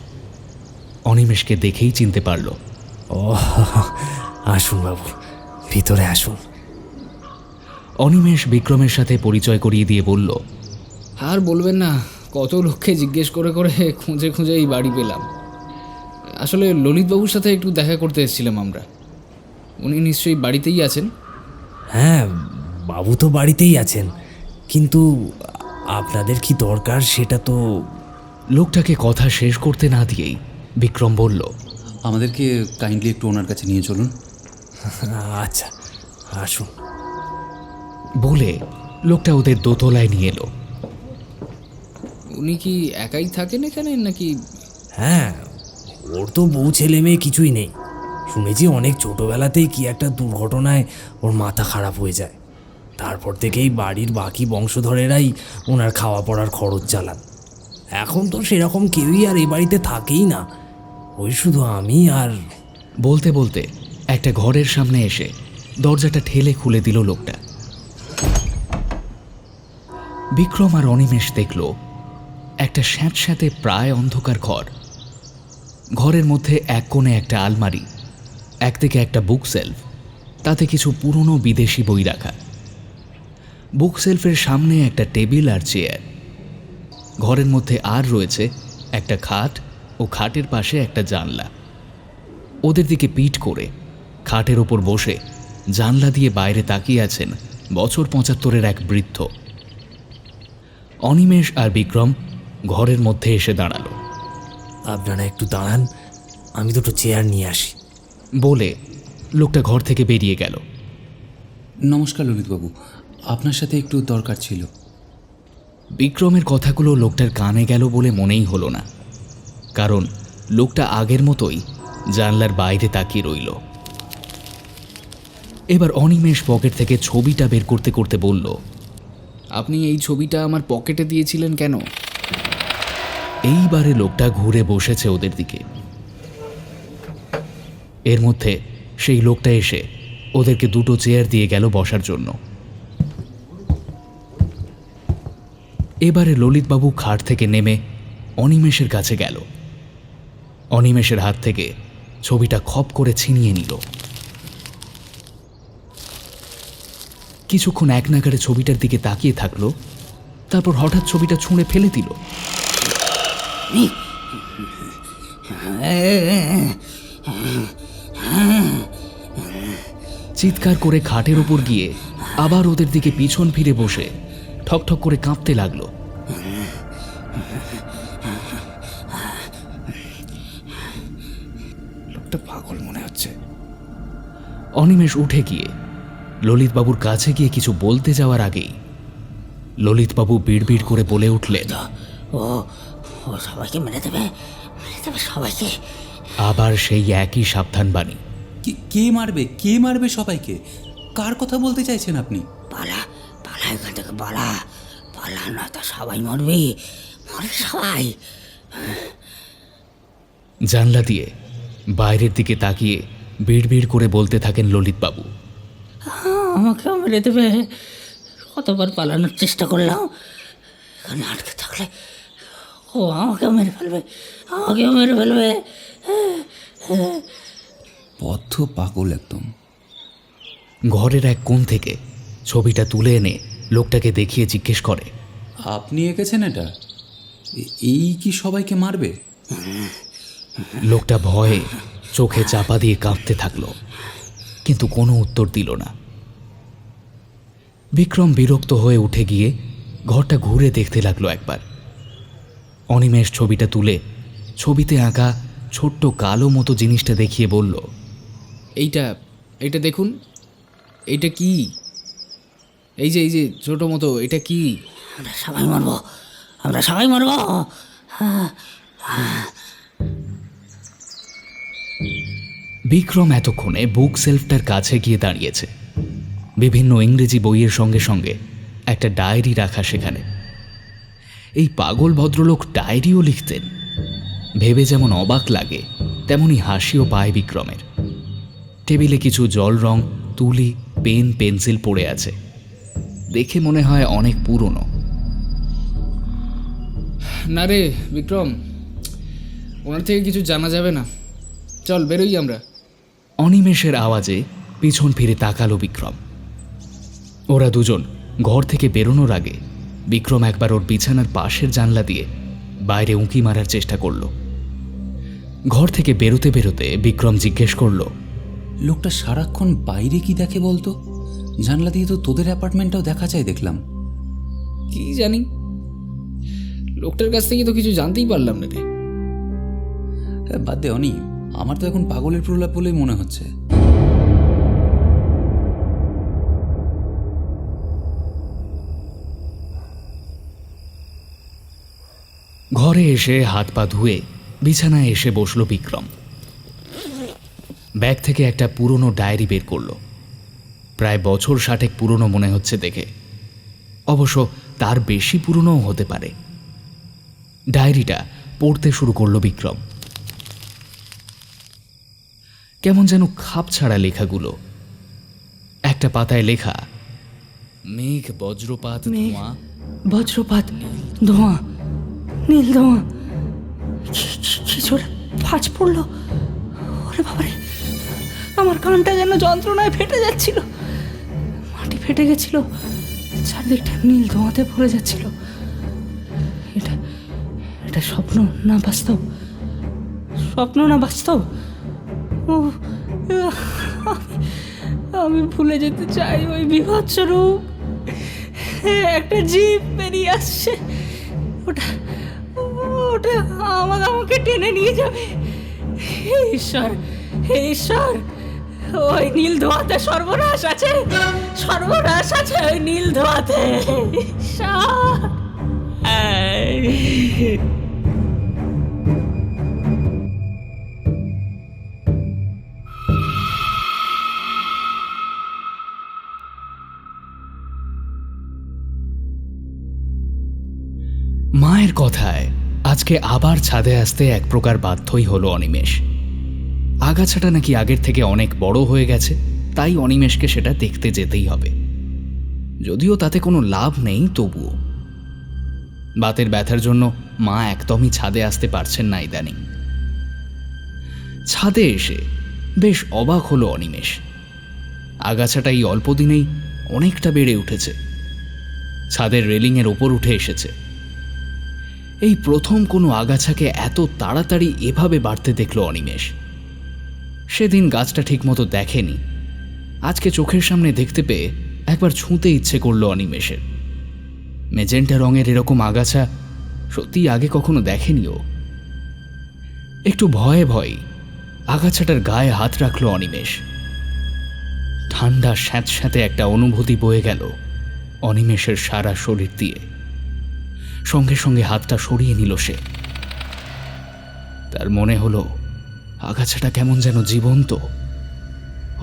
অনিমেষকে দেখেই চিনতে পারল। ও, আসুন বাবু, ভিতরে আসুন। অনিমেষ বিক্রমের সাথে পরিচয় করিয়ে দিয়ে বলল, আর বলবেন না, কত লোককে জিজ্ঞেস করে করে খুঁজে খুঁজে এই বাড়ি পেলাম। আসলে ললিতবাবুর সাথে একটু দেখা করতে এসেছিলাম আমরা। উনি নিশ্চয়ই বাড়িতেই আছেন। হ্যাঁ, বাবু তো বাড়িতেই আছেন, কিন্তু আপনাদের কি দরকার সেটা তো। লোকটাকে কথা শেষ করতে না দিয়েই বিক্রম বলল, আমাদেরকে কাইন্ডলি একটু ওনার কাছে নিয়ে চলুন। আচ্ছা, আসুন। বলে লোকটা ওদের দোতলায় নিয়ে এলো। উনি কি একাই থাকেন এখানে নাকি? হ্যাঁ, ওর তো বউ ছেলে মেয়ে কিছুই নেই। শুনেছি অনেক ছোটোবেলাতেই কি একটা দুর্ঘটনায় ওর মাথা খারাপ হয়ে যায়। তারপর থেকেই বাড়ির বাকি বংশধরেরাই ওনার খাওয়া পড়ার খরচ চালান। এখন তো সেরকম কেউই আর এই বাড়িতে থাকেই না, ওই শুধু আমি আর। বলতে বলতে একটা ঘরের সামনে এসে দরজাটা ঠেলে খুলে দিল লোকটা। বিক্রম আর অনিমেষ দেখল একটা স্যাঁতস্যাঁতে প্রায় অন্ধকার ঘর। ঘরের মধ্যে এক কোণে একটা আলমারি, একদিকে একটা বুক সেলফ, তাতে কিছু পুরনো বিদেশি বই রাখা। বুক সেলফের সামনে একটা টেবিল আর চেয়ার। ঘরের মধ্যে আর রয়েছে একটা খাট ও খাটের পাশে একটা জানলা। ওদের দিকে পিঠ করে খাটের ওপর বসে জানলা দিয়ে বাইরে তাকিয়ে আছেন বছর ৭৫-এর এক বৃদ্ধ। অনিমেষ আর বিক্রম ঘরের মধ্যে এসে দাঁড়ালো। আপনারা একটু দাঁড়ান, আমি দুটো চেয়ার নিয়ে আসি। বলে লোকটা ঘর থেকে বেরিয়ে গেল। নমস্কার ললিতবাবু, আপনার সাথে একটু দরকার ছিল। বিক্রমের কথাগুলো লোকটার কানে গেল বলে মনেই হলো না, কারণ লোকটা আগের মতোই জানলার বাইরে তাকিয়ে রইল। এবার অনিমেষ পকেট থেকে ছবিটা বের করতে করতে বলল, আপনি এই ছবিটা আমার পকেটে দিয়েছিলেন কেন? এইবারে লোকটা ঘুরে বসেছে ওদের দিকে। এর মধ্যে সেই লোকটা এসে ওদেরকে দুটো চেয়ার দিয়ে গেল বসার জন্য। এবারে ললিতবাবু খাট থেকে নেমে অনিমেষের কাছে গেল। অনিমেষের হাত থেকে ছবিটা খপ করে ছিনিয়ে নিল। কিছুক্ষণ এক নাগাড়ে ছবিটার দিকে তাকিয়ে থাকলো, তারপর হঠাৎ ছবিটা ছুঁড়ে ফেলে দিল। চিৎকার করে খাটের উপর গিয়ে আবার ওদের দিকে পিছন ফিরে বসে ঠকঠক করে কাঁপতে লাগলো। লোকটা পাগল মনে হচ্ছে। অনিমেষ উঠে গিয়ে ললিতবাবুর কাছে গিয়ে কিছু বলতে যাওয়ার আগেই ললিতবাবু বিড়বিড় করে বলে উঠলেন, ও ও সবাইকে মেরে দেবে সবাইকে। আবার সেই একই সাবধান বাণী। কে মারবে সবাইকে? কার কথা বলতে চাইছেন আপনি? পালা পালা এখান থেকে পালা না তো সবাই মরবে সবাই। জানলা দিয়ে বাইরের দিকে তাকিয়ে বিড়বিড় করে বলতে থাকেন ললিতবাবু, আমাকেও মেরে দেবে। কতবার পালানোর চেষ্টা করলাম, এখানে আটকে থাকলে ও আমাকেও মেরে ফেলবে। বদ্ধ পাগল একদম। ঘরের এক কোণ থেকে ছবিটা তুলে এনে লোকটাকে দেখিয়ে জিজ্ঞেস করে, আপনি এঁকেছেন এটা? এই কি সবাইকে মারবে? লোকটা ভয়ে চোখে চাপা দিয়ে কাঁপতে থাকলো, কিন্তু কোনো উত্তর দিল না। বিক্রম বিরক্ত হয়ে উঠে গিয়ে ঘরটা ঘুরে দেখতে লাগলো একবার। অনিমেষ ছবিটা তুলে ছবিতে আঁকা ছোট্ট কালো মতো জিনিসটা দেখিয়ে বলল, এইটা দেখুন, এইটা কি? এই যে ছোট মতো, এটা কি? আমরা সবাই মরবো। বিক্রম এতক্ষণে বুক সেলফটার কাছে গিয়ে দাঁড়িয়েছে। বিভিন্ন ইংরেজি বইয়ের সঙ্গে সঙ্গে একটা ডায়েরি রাখা সেখানে। এই পাগল ভদ্রলোক ডায়েরিও লিখতেন। ভেবে যেমন অবাক লাগে তেমনি হাসিও পায় বিক্রমের। টেবিলে কিছু জল রং, তুলি, পেন, পেন্সিল পড়ে আছে। দেখে মনে হয় অনেক পুরনো। না রে বিক্রম, ওনার থেকে কিছু জানা যাবে না, চল বেরোই আমরা। অনিমেষের আওয়াজে পিছন ফিরে তাকালো বিক্রম। ওরা দুজন ঘর থেকে বেরোনোর আগে বিক্রম একবার ওর বিছানার পাশের জানলা দিয়ে বাইরে উঁকি মারার চেষ্টা করল। ঘর থেকে বেরোতে বেরোতে বিক্রম জিজ্ঞেস করলো, লোকটা সারাক্ষণ বাইরে কি দেখে বলতো? জানলা দিয়ে তো তোদের অ্যাপার্টমেন্টটাও দেখা যায় দেখলাম। কি জানি, লোকটার কাছ থেকে তো কিছু জানতেই পারলাম না রে। বাদ দে অনি, আমার তো এখন পাগলের প্রলাপ বলেই মনে হচ্ছে। ঘরে এসে হাত পা ধুয়ে বিছানায় এসে বসলো বিক্রম। ব্যাগ থেকে একটা পুরনো ডায়েরি বের করলো। প্রায় বছর 60 পুরনো মনে হচ্ছে দেখে, অবশ্য তার বেশি পুরনোও হতে পারে। ডায়েরিটা পড়তে শুরু করলো বিক্রম। কেমন যেন খাপ ছাড়া লেখাগুলো। একটা পাতায় লেখা, মেঘ বজ্রপাত ধোঁয়া, বজ্রপাত ধোঁয়া, নীল ধোঁয়া, কিছুটা ফাঁচ পড়লো। ওরে বাবারে, আমার কানটা যেন যন্ত্রণায় ফেটে যাচ্ছিল। মাটি ফেটে গেছিল, চারদিকটা নীল ধোঁয়াতে ভরে যাচ্ছিল। এটা স্বপ্ন না বাস্তব? ও, আমি ভুলে যেতে চাই ওই বিভৎস রূপ। একটা জিভ বেরিয়ে আসছে, ওটা আমাকে টেনে নিয়ে যাবে। হে ঈশ্বর, ওই নীল ধোঁয়াতে সর্বনাশ আছে ওই নীল ধোঁয়াতে। মায়ের কথায় আজকে আবার ছাদে আসতে এক প্রকার বাধ্যই হলো অনিমেষ। আগাছাটা নাকি আগের থেকে অনেক বড় হয়ে গেছে, তাই অনিমেষকে সেটা দেখতে যেতেই হবে। যদিও তাতে কোনো লাভ নেই, তবুও বাতের ব্যথার জন্য মা একদমই ছাদে আসতে পারছেন না ইদানিং। ছাদে এসে বেশ অবাক হলো অনিমেষ। আগাছাটা এই অল্প দিনেই অনেকটা বেড়ে উঠেছে, ছাদের রেলিংয়ের ওপর উঠে এসেছে। এই প্রথম কোনো আগাছাকে এত তাড়াতাড়ি এভাবে বাড়তে দেখল অনিমেষ। সেদিন গাছটা ঠিকমতো দেখেনি, আজকে চোখের সামনে দেখতে পেয়ে একবার ছুঁতে ইচ্ছে করলো অনিমেষের। মেজেন্টা রঙের এরকম আগাছা সত্যি আগে কখনো দেখেনিও। একটু ভয়ে ভয়ে আগাছাটার গায়ে হাত রাখলো অনিমেষ। ঠান্ডা স্যাঁতস্যাঁতে একটা অনুভূতি বয়ে গেল অনিমেষের সারা শরীর দিয়ে। সঙ্গে সঙ্গে হাতটা সরিয়ে নিল সে। তার মনে হলো আগাছাটা কেমন যেন জীবন্ত,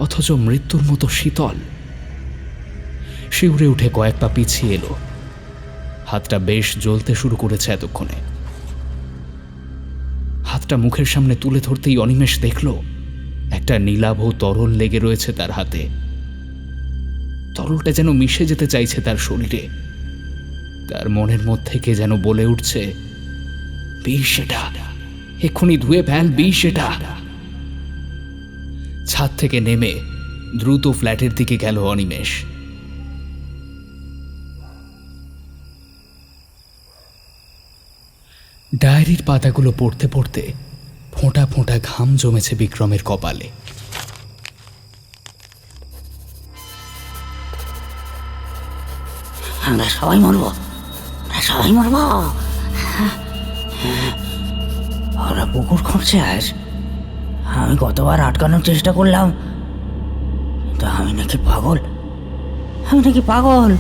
অথচ মৃত্যুর মতো শীতল। শিউরে উঠে কয়েক পা পিছিয়ে এলো। হাতটা বেশ জ্বলতে শুরু করেছে এতক্ষণে। হাতটা মুখের সামনে তুলে ধরতেই অনিমেষ দেখল একটা নীলাভ তরল লেগে রয়েছে তার হাতে। তরলটা যেন মিশে যেতে চাইছে তার শরীরে। তার মনের মধ্যে কে যেন বলে উঠছে, বিষ এটা, এক্ষুনি ধুয়ে ফেল, বিষ এটা। ছাদ থেকে নেমে দ্রুত ফ্ল্যাটের দিকে গেল অনিমেষ। ডায়েরির পাতাগুলো পড়তে পড়তে ফোঁটা ফোঁটা ঘাম জমেছে বিক্রমের কপালে। আমরা সবাই মরবো, আমরা সবাই মরবো। ওরা পুকুর খুঁড়ছে আজ। আমি কতবার আটকানোর চেষ্টা করলাম, কিন্তু আমি নাকি পাগল, আমি নাকি পাগল।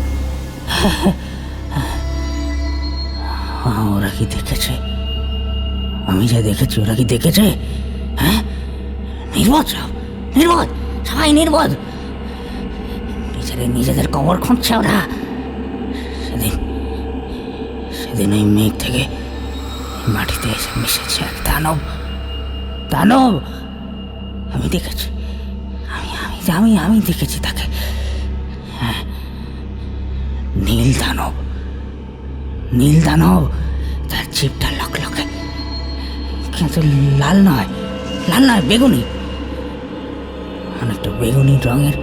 ওরা কি দেখেছে? আমি যা দেখেছি ওরা কি দেখেছে? হ্যাঁ, নির্বোধ সব, নির্বোধ, সবাই নির্বোধ। নিজেদের কবর খুঁজছে ওরা। সেদিন সেদিন ওই মেঘ থেকে মাটিতে এসে মিশেছে এক দানব, দানব। আমি দেখেছি, আমি আমি আমি আমি দেখেছি তাকে। হ্যাঁ, নীল দানব, নীল দানব। তার জিভটা লকলকে, কিন্তু লাল নয়, লাল নয়, বেগুনি, অনেকটা বেগুনি রঙের।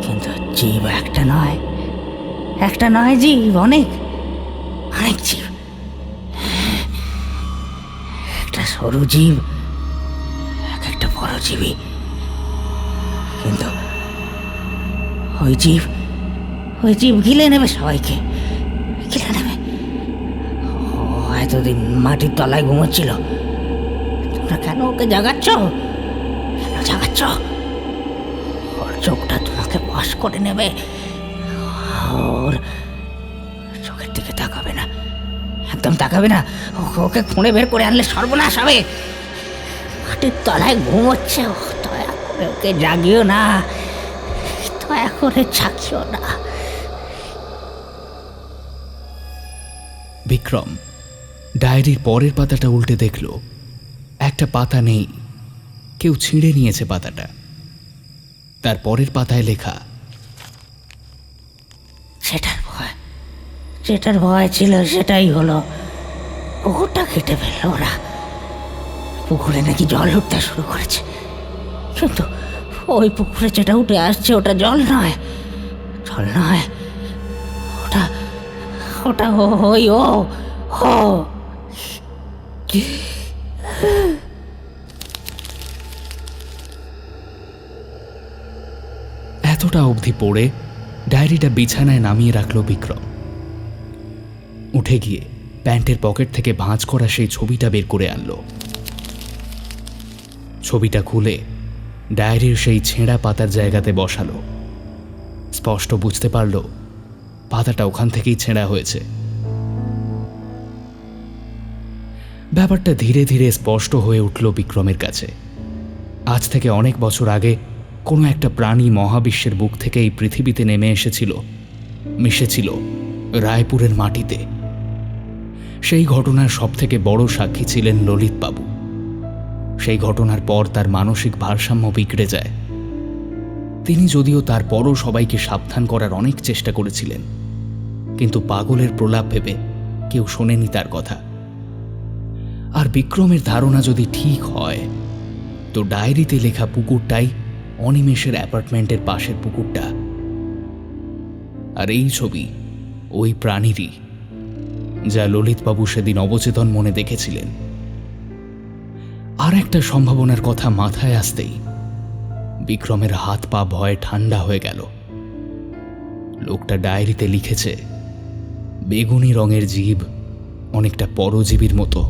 কিন্তু জীব একটা নয়, একটা নয় জীব, অনেক অনেক জীব। একটা সরু জীব, এক একটা পরজীবী। কিন্তু ওই জীব গিলে নেবে সবাইকে, গিলে নেবে। ও এতদিন মাটির তলায় ঘুমোচ্ছিল, তোমরা কেন ওকে জাগাচ্ছ? কেন জাগাচ্ছ? ওর চোখটা তোমাকে বশ করে নেবে। ওর চোখের দিকে তাকাবে না, একদম তাকাবে না। ওকে খুঁড়ে বের করে আনলে সর্বনাশ হবে। মাটির তলায় ঘুমোচ্ছে, দয়া করে ওকে জাগিও না, দয়া করে জাগিও না। বিক্রম ডায়েরির পরের পাতাটা উল্টে দেখল একটা পাতা নেই, কেউ ছিঁড়ে নিয়েছে পাতাটা। তার পরের পাতায় লেখা, যেটার ভয় ছিল সেটাই হলো। পুকুরটা কেটে ফেললো ওরা। পুকুরে নাকি জল উঠতে শুরু করেছে, কিন্তু ওই পুকুরে যেটা উঠে আসছে ওটা জল নয়, জল নয়, ওটা ওটা ওই ও ও এতটা অবধি পড়ে ডায়েরিটা বিছানায় নামিয়ে রাখলো বিক্রম। উঠে গিয়ে প্যান্টের পকেট থেকে ভাঁজ করা সেই ছবিটা বের করে আনলো। ছবিটা খুলে ডায়েরির সেই ছেঁড়া পাতার জায়গাতে বসালো। স্পষ্ট বুঝতে পারল পাতাটা ওখান থেকেই ছেঁড়া হয়েছে। ব্যাপারটা ধীরে ধীরে স্পষ্ট হয়ে উঠল বিক্রমের কাছে। আজ থেকে অনেক বছর আগে কোনো একটা প্রাণী মহাবিশ্বের বুক থেকে এই পৃথিবীতে নেমে এসেছিল, মিশেছিল রায়পুরের মাটিতে। সেই ঘটনার সবথেকে বড় সাক্ষী ছিলেন ললিতবাবু। সেই ঘটনার পর তার মানসিক ভারসাম্য বিগড়ে যায়। তিনি যদিও তারপরও সবাইকে সাবধান করার অনেক চেষ্টা করেছিলেন, কিন্তু পাগলের প্রলাপ ভেবে কেউ শোনেনি তার কথা। আর বিক্রমের ধারণা যদি ঠিক হয়, তো ডায়েরিতে লেখা পুকুরটাই অনিমেষের অ্যাপার্টমেন্টের পাশের পুকুরটা। আর এই ছবি ওই প্রাণীরই, যা ললিতবাবু সেদিন অবচেতন মনে দেখেছিলেন। আর একটা সম্ভাবনার কথা মাথায় আসতেই বিক্রমের হাত পা ভয়ে ঠান্ডা হয়ে গেল। লোকটা ডায়েরিতে লিখেছে, বেগুনি রঙের জীব অনেকটা পরজীবীর মতো।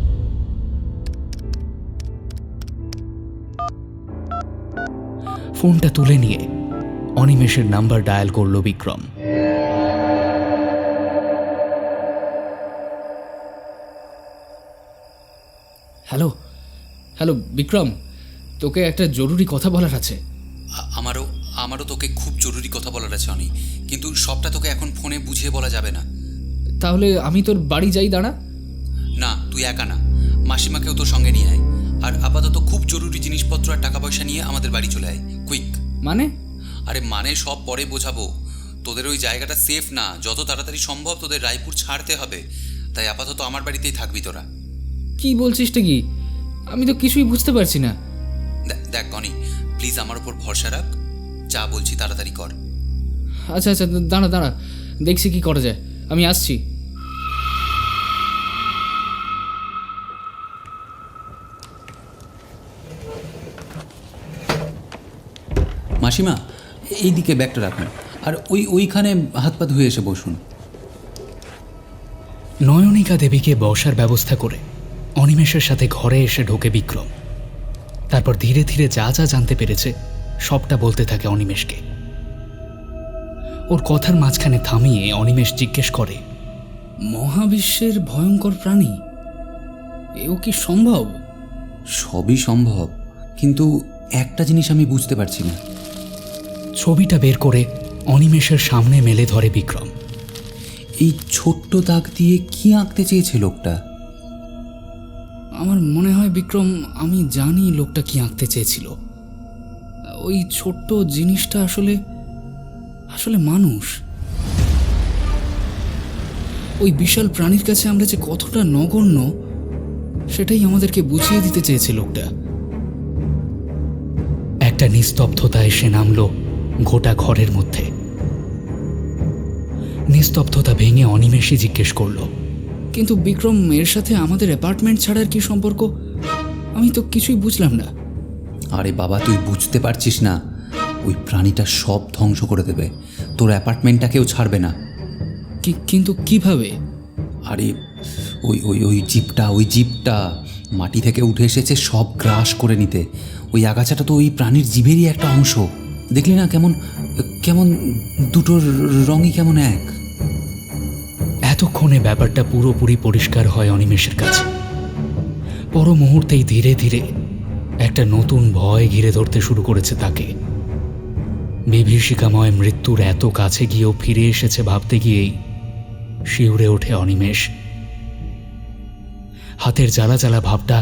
ফোনটা তুলে নিয়ে অনিমেষের নাম্বার ডায়াল করল বিক্রম। হ্যালো হ্যালো বিক্রম, তোকে একটা জরুরি কথা বলার আছে। আমারও তোকে খুব জরুরি কথা বলার আছে অনি, কিন্তু সবটা তোকে এখন ফোনে বুঝিয়ে বলা যাবে না। তাহলে আমি তোর বাড়ি যাই, দাঁড়া। না, তুই একা না, মাসিমাকেও তোর সঙ্গে নিয়ে আয়। আর আপাতত খুব জরুরি জিনিসপত্র আর টাকা পয়সা নিয়ে আমাদের বাড়ি চলে আয়, কুইক। মানে? আরে মানে সব পরে বোঝাবো। তোদের ওই জায়গাটা সেফ না, যত তাড়াতাড়ি সম্ভব তোদের রায়পুর ছাড়তে হবে। তাই আপাতত আমার বাড়িতেই থাকবি তোরা। কি বলছিস কি? আমি তো কিছুই বুঝতে পারছি না। দেখ অনি, প্লিজ আমার উপর ভরসা রাখ, যা বলছি তাড়াতাড়ি কর। আচ্ছা আচ্ছা, দাঁড়া দাঁড়া, দেখছি কি করা যায়, আমি আসছি। মাসিমা, এইদিকে ব্যাগটা রাখুন, আর ওইখানে হাত পা ধুয়ে এসে বসুন। নয়নিকা দেবীকে বসার ব্যবস্থা করে অনিমেষের সাথে ঘরে এসে ঢোকে বিক্রম। তারপর ধীরে ধীরে যা যা জানতে পেরেছে সবটা বলতে থাকে অনিমেষকে। ওর কথার মাঝখানে থামিয়ে অনিমেষ জিজ্ঞেস করে, মহাবিশ্বের ভয়ঙ্কর প্রাণী, এও কি সম্ভব? সবই সম্ভব, কিন্তু একটা জিনিস আমি বুঝতে পারছি না। ছবিটা বের করে অনিমেষের সামনে মেলে ধরে বিক্রম। এই ছোট্ট দাগ দিয়ে কি আঁকতে চেয়েছে লোকটা? আমার মনে হয় বিক্রম, আমি জানি লোকটা কি আঁকতে চেয়েছিল। ওই ছোট্ট জিনিসটা আসলে আসলে মানুষ। ওই বিশাল প্রাণীর কাছে আমরা যে কতটা নগণ্য, সেটাই আমাদেরকে বুঝিয়ে দিতে চেয়েছে লোকটা। একটা নিস্তব্ধতা এসে নামলো গোটা ঘরের মধ্যে। নিস্তব্ধতা ভেঙে অনিমেষই জিজ্ঞেস করলো, কিন্তু বিক্রম, এর সাথে আমাদের অ্যাপার্টমেন্ট ছাড়ার কি সম্পর্ক? আমি তো কিছুই বুঝলাম না। আরে বাবা, তুই বুঝতে পারছিস না? ওই প্রাণীটা সব ধ্বংস করে দেবে, তোর অ্যাপার্টমেন্টটাকেও ছাড়বে না। কিন্তু কিভাবে? আরে ওই জিপটা মাটি থেকে উঠে এসেছে সব গ্রাস করে নিতে। ওই আগাছাটা তো ওই প্রাণীর জীবেরই একটা অংশ। দেখলি না কেমন কেমন দুটোর রঙই কেমন এক। এতক্ষণে ব্যাপারটা পুরোপুরি পরিষ্কার হয় অনিমেষের কাছে। পর মুহূর্তেই ধীরে ধীরে একটা নতুন ভয় ঘিরে ধরতে শুরু করেছে তাকে। বিভীষিকাময় মৃত্যুর এত কাছে গিয়েও ফিরে এসেছে ভাবতে গিয়েই শিউরে ওঠে অনিমেষ। হাতের জ্বালা জ্বালা ভাবটা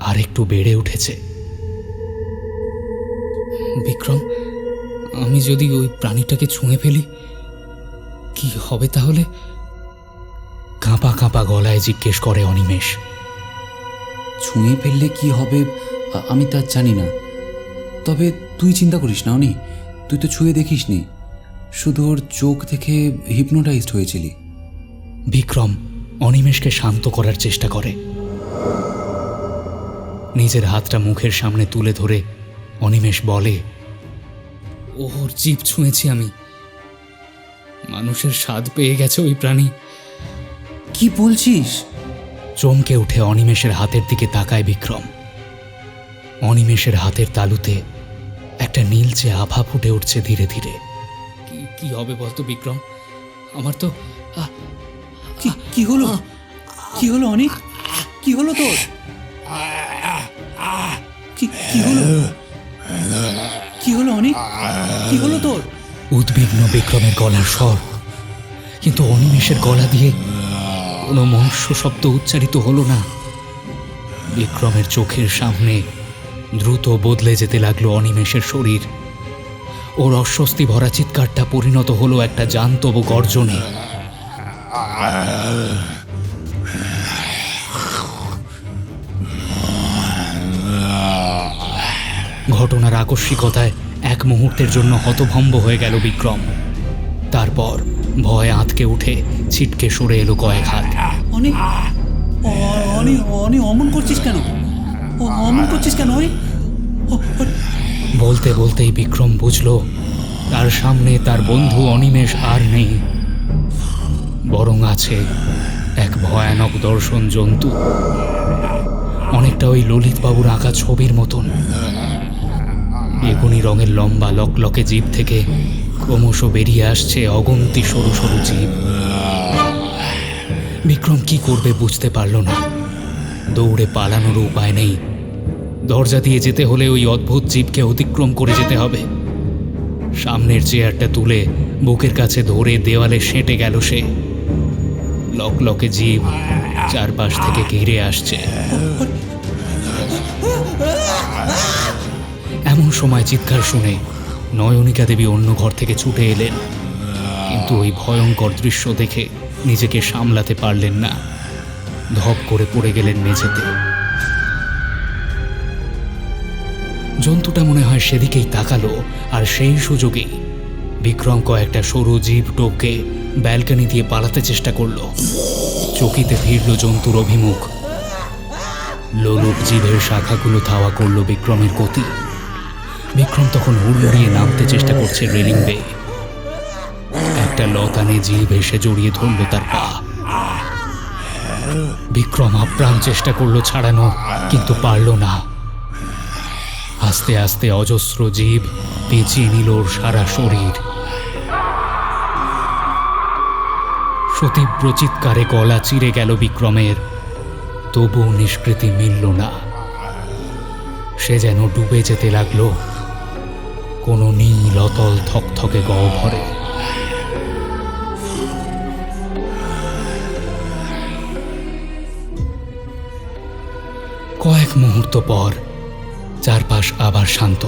আর একটু বেড়ে উঠেছে। বিক্রম, আমি যদি ওই প্রাণীটাকে ছুঁয়ে ফেলি, কি হবে তাহলে? কাঁপা কাঁপা গলায় জিজ্ঞেস করে অনিমেষ। ছুঁয়ে ফেললে কি হবে আমি তা জানি না, তবে তুই চিন্তা করিস না অনি, তুই তো ছুঁয়ে দেখিসনি, শুধু ওর চোখ দেখে হিপনোটাইজড হয়েছিলি। বিক্রম অনিমেষকে শান্ত করার চেষ্টা করে। নিজের হাতটা মুখের সামনে তুলে ধরে অনিমেষ বলে, ওর জিভ ছুঁয়েছি আমি। মানুষের স্বাদ পেয়ে গেছে ওই প্রাণী। কি বলছিস? চমকে উঠে অনিমেষের হাতের দিকে তাকায় বিক্রম। অনিমেষের হাতের তালুতে একটা নীলচে আভা ফুটে উঠছে ধীরে ধীরে। কি হবে বলতো বিক্রম? আমার তো কি হলো? কি হলো অনিক? কি হলো তোর? কি হলো? কি হলো অনিক? কি হলো তোর? উদ্বিগ্ন বিক্রমের গলার স্বর, কিন্তু অনিমেষের গলা দিয়ে কোনো মনুষ্য শব্দ উচ্চারিত হলো না। বিক্রমের চোখের সামনে দ্রুত বদলে যেতে লাগলো অনিমেষের শরীর। ওর অস্বস্তি ভরা চিৎকারটা পরিণত হলো একটা জান্তব গর্জনে। ঘটনার আকস্মিকতায় এক মুহূর্তের জন্য হতভম্ব হয়ে গেল বিক্রম। তারপর ভয়ে আঁতকে উঠে ছিটকে সরে এলো কয়েক হাত। অমন করছিস কেন? অমন করছিস কেন? বলতে বলতেই বিক্রম বুঝল তার সামনে তার বন্ধু অনিমেষ আর নেই, বরং আছে এক ভয়ানক দর্শন জন্তু, অনেকটা ওই ললিতবাবুর আঁকা ছবির মতন। বেগুনি রঙের লম্বা লকলকে জিভ থেকে ক্রমশ বেরিয়ে আসছে অগন্তি সরু সরু জীব। বিক্রম কি করবে বুঝতে পারল না। দৌড়ে পালানোর উপায় নেই, দরজা দিয়ে যেতে হলে ওই অদ্ভুত জীবকে অতিক্রম করে যেতে হবে। সামনের চেয়ারটা তুলে বুকের কাছে ধরে দেওয়ালে সেঁটে গেল সে। লকলকে জীব চারপাশ থেকে ঘিরে আসছে। এমন সময় চিৎকার শুনে নয়নিকা দেবী অন্য ঘর থেকে ছুটে এলেন, কিন্তু ওই ভয়ঙ্কর দৃশ্য দেখে নিজেকে সামলাতে পারলেন না, ধপ করে পড়ে গেলেন মেঝেতে। জন্তুটা মনে হয় সেদিকেই তাকালো, আর সেই সুযোগেই বিক্রম কয়েকটা সরু জীব টোপকে ব্যালকনি দিয়ে পালাতে চেষ্টা করল। চকিতে ফিরল জন্তুর অভিমুখ। লোলুপ জীবের শাখাগুলো ধাওয়া করল বিক্রমের গতি। বিক্রম তখন হুড়মুড়িয়ে নামতে চেষ্টা করছে রেলিং বেয়ে। একটা লতানে জীব এসে জড়িয়ে ধরল তার পা। বিক্রম আপ্রাণ চেষ্টা করলো ছাড়ানো, কিন্তু পারল না। আস্তে আস্তে অজস্র জীব পেঁচিয়ে নিল ওর সারা শরীর। সতীব্র চিৎকারে গলা চিরে গেল বিক্রমের, তবু নিষ্কৃতি মিলল না। সে যেন ডুবে যেতে লাগলো কোনো নীল অতল থকথকে গহ্বরে। কয়েক মুহূর্ত পর চারপাশ আবার শান্ত,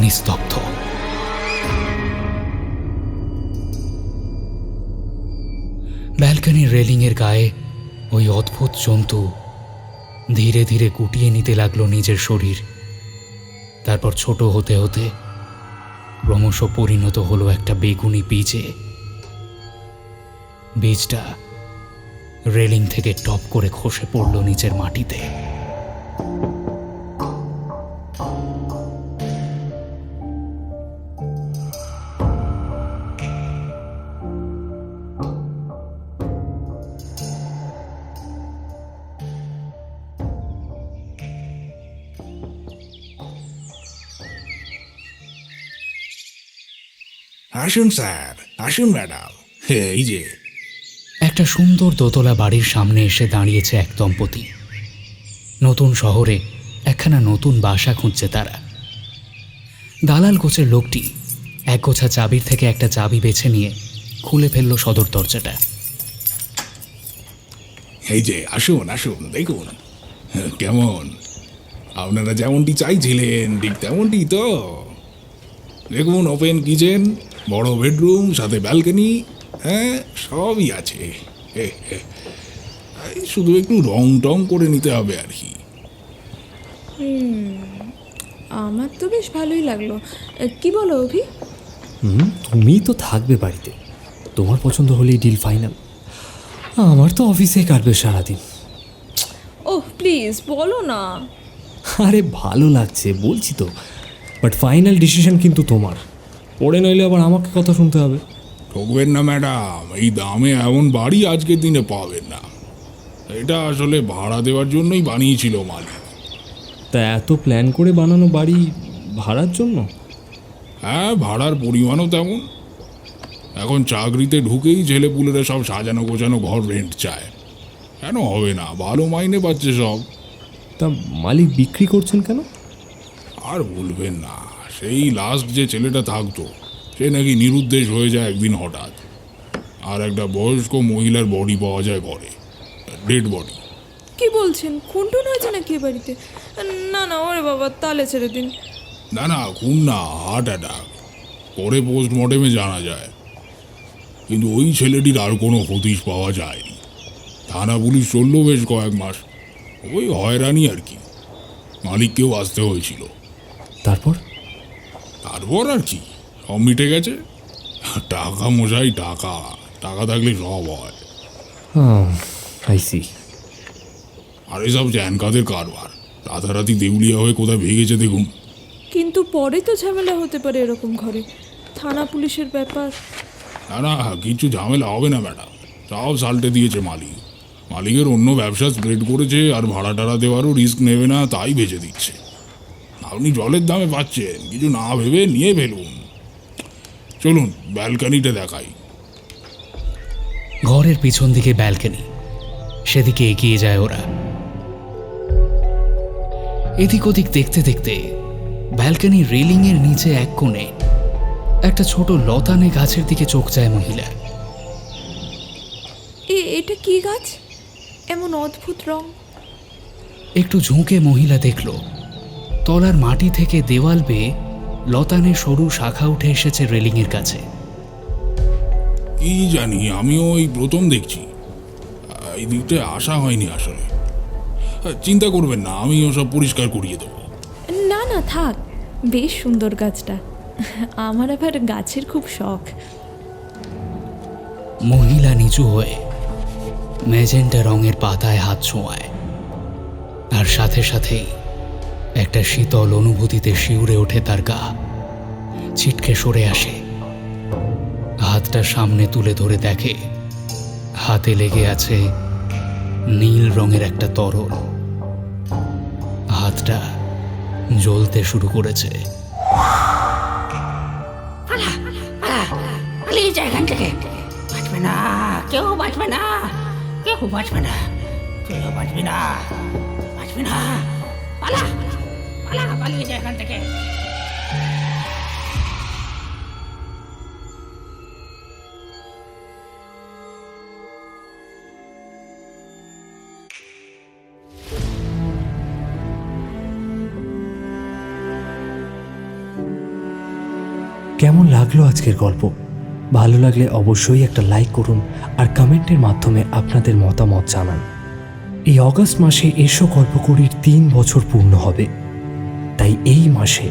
নিস্তব্ধ। ব্যালকনির রেলিংয়ের গায়ে ওই অদ্ভুত জন্তু ধীরে ধীরে গুটিয়ে নিতে লাগলো নিজের শরীর। তারপর ছোট হতে হতে ক্রমশ পরিণত হলো একটা বেগুনি বীজে। বীজটা রেলিং থেকে টপ করে খসে পড়ল নিচের মাটিতে। আসুন স্যার, আসুন ম্যাডাম, এই যে। একটা সুন্দর দোতলা বাড়ির সামনে এসে দাঁড়িয়েছে এক দম্পতি। নতুন শহরে একখানা নতুন বাসা খুঁজছে তারা। দালাল গোছের লোকটি এক গোছা চাবির থেকে একটা চাবি বেছে নিয়ে খুলে ফেলল সদর দরজাটা। এই যে আসুন আসুন, দেখুন কেমন, আপনারা যেমনটি চাইছিলেন ঠিক তেমনটি তো। দেখুন, ওপেন কিচেন, বড় বেডরুম, সাথে ব্যালকনি, হ্যাঁ সবই আছে। এই শুধু একটু রং টং করে নিতে হবে আর কি। আমার তো বেশ ভালোই লাগলো। কি বলো অভি? তুমিই তো থাকবে বাড়িতে, তোমার পছন্দ হলেই ডিল ফাইনাল। আমার তো অফিসে কাটবে সারাদিন। ওহ প্লিজ বলো না। আরে ভালো লাগছে বলছি তো, বাট ফাইনাল ডিসিশন কিন্তু তোমার। পড়ে নইলে আবার আমাকে কথা শুনতে হবে। ঠকবেন না ম্যাডাম, এই দামে এমন বাড়ি আজকের দিনে পাবেন না। এটা আসলে ভাড়া দেওয়ার জন্যই বানিয়েছিল মালিক। তা এত প্ল্যান করে বানানো বাড়ি ভাড়ার জন্য? হ্যাঁ, ভাড়ার পরিমাণও তেমন। এখন চাকরিতে ঢুকেই ছেলেপুলেরা সব সাজানো গোছানো ঘর রেন্ট চায়। কেন হবে না, ভালো মাইনে পাচ্ছে সব। তা মালিক বিক্রি করছেন কেন? আর বলবেন না, সেই লাস্ট যে ছেলেটা থাকতো সে নাকি নিরুদ্দেশ হয়ে যায় একদিন হঠাৎ। আর একটা বয়স্ক মহিলার বডি পাওয়া যায় ঘরে, ডেড বডি। কি বলছেন, খুনটুন হয়েছে নাকি এ বাড়িতে? না না ওরে বাবা, তালে ছেড়ে দিন। না না, খুন না, হার্ট অ্যাটাক। পরে পোস্টমর্টেমে জানা যায়। কিন্তু ওই ছেলেটির আর কোনো হদিশ পাওয়া যায়নি। থানা পুলিশ চললো বেশ কয়েক মাস, ওই হয়রানি আর কি। মালিককেও আসতে হয়েছিল। তারপর তারপর আর কি, সব মিটে গেছে। টাকা মশাই, টাকা, টাকা থাকলে সব হয়। আইসি। আর এসব জ্যানকাদের কারবার, রাতারাতি দেউলিয়া হয়ে কোথায় ভেগেছে দেখুন। কিন্তু পরে তো ঝামেলা হতে পারে এরকম ঘরে। থানা পুলিশের ব্যাপার। না না, কিছু ঝামেলা হবে না ম্যাডাম, সব সাল্টে দিয়েছে মালিকের অন্য ব্যবসা স্প্রেড করেছে, আর ভাড়া টাড়া দেওয়ারও রিস্ক নেবে না, তাই বেঁচে দিচ্ছে। আপনি জলের দামে পাচ্ছেন, কিছু না ভেবে নিয়ে ফেলুন। চলুন ব্যালকানিটা দেখাই। ঘরের পিছন দিকে ব্যালকনি, সেদিকে এগিয়ে যায় ওরা। এদিক ওদিক দেখতে দেখতে ব্যালকনির রেলিংয়ের নিচে এক কোণে একটা ছোট লতানে গাছের দিকে চোখ যায় মহিলার। এটা কি গাছ, এমন অদ্ভুত রং? একটু ঝুঁকে মহিলা দেখল তলার মাটি থেকে দেওয়াল বেয়ে লতানের সরু শাখা উঠে এসেছে রেলিংয়ের কাছে। কি জানি, আমিও এই প্রথম দেখছি, এই দিকটায় আসা হয়নি আসলে। চিন্তা করবেন না, আমি ওসব পরিষ্কার করিয়ে দেবো। না না থাক, বেশ সুন্দর গাছটা, আমার আবার গাছের খুব শখ। মহিলা নিচু হয়ে ম্যাজেন্টা রঙের পাতায় হাত ছোঁয়ায়, আর সাথে সাথেই একটা শীতল অনুভূতিতে শিউরে ওঠে তার গা। ছিটকে সরে আসে, হাতটা সামনে তুলে ধরে দেখে হাতে লেগে আছে নীল রঙের একটা তরল। হাতটা জ্বলতে শুরু করেছে। পালিয়ে যায় এখান থেকে, বাঁচবে না, কেউ বাঁচবে না, কেউ বাঁচবে না, তুইও বাঁচবি না, বাঁচবি না, পালা পালা, পালিয়ে যায় এখান থেকে। কেমন লাগলো আজকের গল্প? ভালো লাগলে অবশ্যই একটা লাইক করুন আর কমেন্টের মাধ্যমে আপনাদের মতামত জানান। এই অগাস্ট মাসে এসো গল্পকুড়ির 3 বছর পূর্ণ হবে, তাই এই মাসে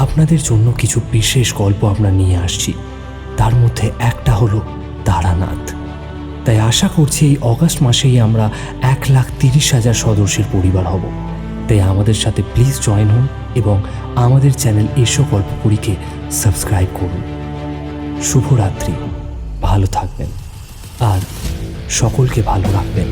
আপনাদের জন্য কিছু বিশেষ গল্প আমরা নিয়ে আসছি। তার মধ্যে একটা হলো তারানাথ। তাই আশা করছি এই অগাস্ট মাসেই আমরা 1,30,000 সদস্যের পরিবার হব। তাই আমাদের সাথে প্লিজ জয়েন হন এবং আমাদের চ্যানেল এসো গল্পকুড়িকে সাবস্ক্রাইব করুন। শুভরাত্রি, ভালো থাকবেন আর সকলকে ভালো রাখবেন।